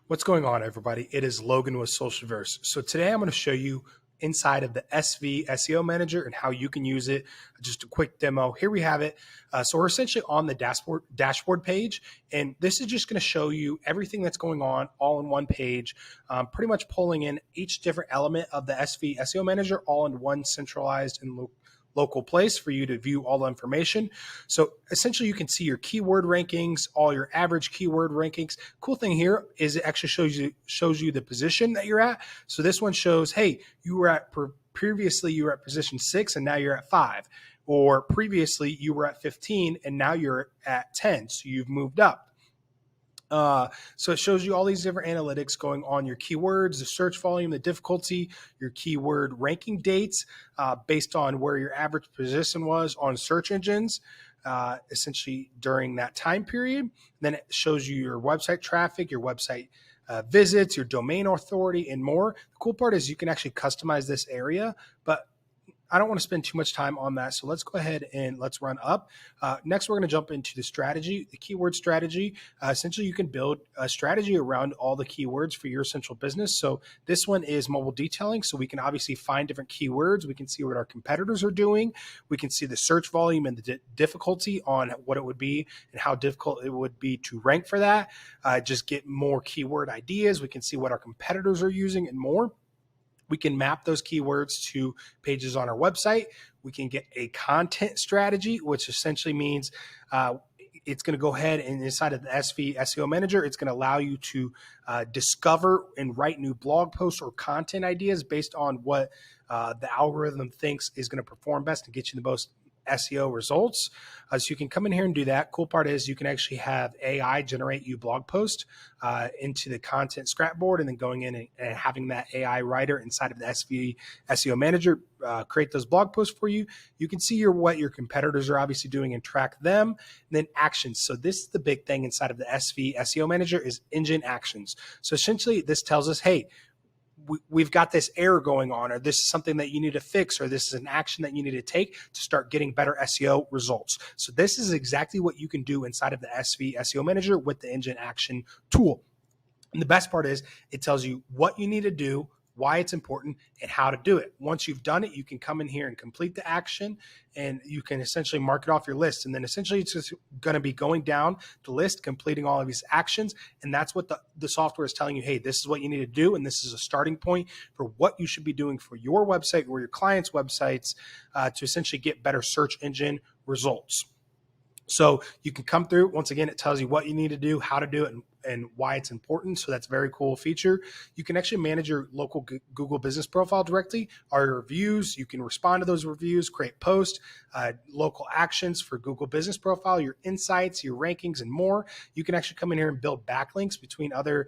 What's going on, everybody? It is Logan with Socialverse. So today I'm going to show you inside of the SV SEO Manager and how you can use it. Just a quick demo. Here we have it. So we're essentially on the dashboard page, and this is just going to show you everything that's going on all in one page, pretty much pulling in each different element of the SV SEO Manager all in one centralized and local place for you to view all the information. So essentially you can see your keyword rankings, all your average keyword rankings. Cool thing here is it actually shows you the position that you're at. So this one shows, hey, previously you were at position 6 and now you're at 5. Or previously you were at 15 and now you're at 10. So you've moved up. So it shows you all these different analytics going on your keywords, the search volume, the difficulty, your keyword ranking dates, based on where your average position was on search engines, essentially during that time period. Then it shows you your website traffic, your website visits, your domain authority, and more. The cool part is you can actually customize this area, but I don't want to spend too much time on that. So let's go ahead and let's run up. Next, we're going to jump into the strategy, the keyword strategy. Essentially, you can build a strategy around all the keywords for your essential business. So this one is mobile detailing. So we can obviously find different keywords. We can see what our competitors are doing. We can see the search volume and the difficulty on what it would be and how difficult it would be to rank for that. Just get more keyword ideas. We can see what our competitors are using and more. We can map those keywords to pages on our website. We can get a content strategy, which essentially means it's going to go ahead and inside of the SV SEO Manager, it's going to allow you to discover and write new blog posts or content ideas based on what the algorithm thinks is going to perform best and get you the most SEO results. So you can come in here and do that. Cool part is you can actually have AI generate you blog post into the content scrapboard, and then going in and having that AI writer inside of the SV SEO Manager create those blog posts for you. You can see what your competitors are obviously doing and track them. And then actions. So this is the big thing inside of the SV SEO Manager is engine actions. So essentially this tells us, hey, we've got this error going on, or this is something that you need to fix, or this is an action that you need to take to start getting better SEO results. So this is exactly what you can do inside of the SV SEO Manager with the engine action tool. And the best part is it tells you what you need to do, why it's important, and how to do it. Once you've done it, you can come in here and complete the action, and you can essentially mark it off your list. And then essentially it's just going to be going down the list, completing all of these actions. And that's what the software is telling you, hey, this is what you need to do. And this is a starting point for what you should be doing for your website or your clients' websites to essentially get better search engine results. So you can come through. Once again, it tells you what you need to do, how to do it, and why it's important. So that's a very cool feature. You can actually manage your local Google business profile directly, or your reviews. You can respond to those reviews, create posts, local actions for Google business profile, your insights, your rankings, and more. You can actually come in here and build backlinks between other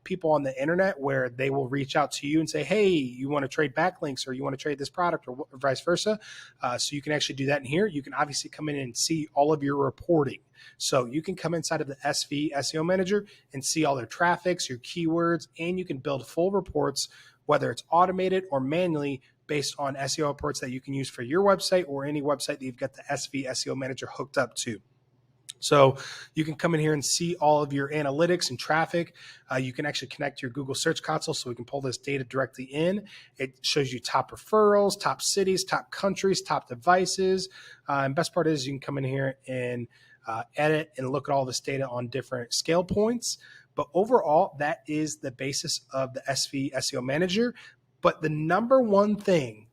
people on the internet, where they will reach out to you and say, hey, you want to trade backlinks, or you want to trade this product, or vice versa. So you can actually do that in here. You can obviously come in and see all of your reporting. So you can come inside of the SV SEO Manager and see all their traffics, your keywords, and you can build full reports, whether it's automated or manually, based on SEO reports that you can use for your website or any website that you've got the SV SEO Manager hooked up to. So you can come in here and see all of your analytics and traffic. You can actually connect your Google Search Console, so we can pull this data directly in. It shows you top referrals, top cities, top countries, top devices. And best part is you can come in here and edit and look at all this data on different scale points. But overall, that is the basis of the SV SEO Manager. But the number one thing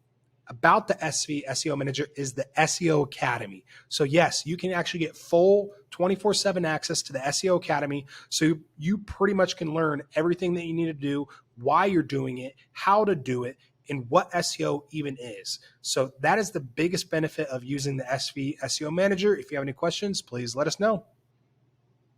about the SV SEO Manager is the SEO Academy. So yes, you can actually get full 24/7 access to the SEO Academy. So you pretty much can learn everything that you need to do, why you're doing it, how to do it, and what SEO even is. So that is the biggest benefit of using the SV SEO Manager. If you have any questions, please let us know.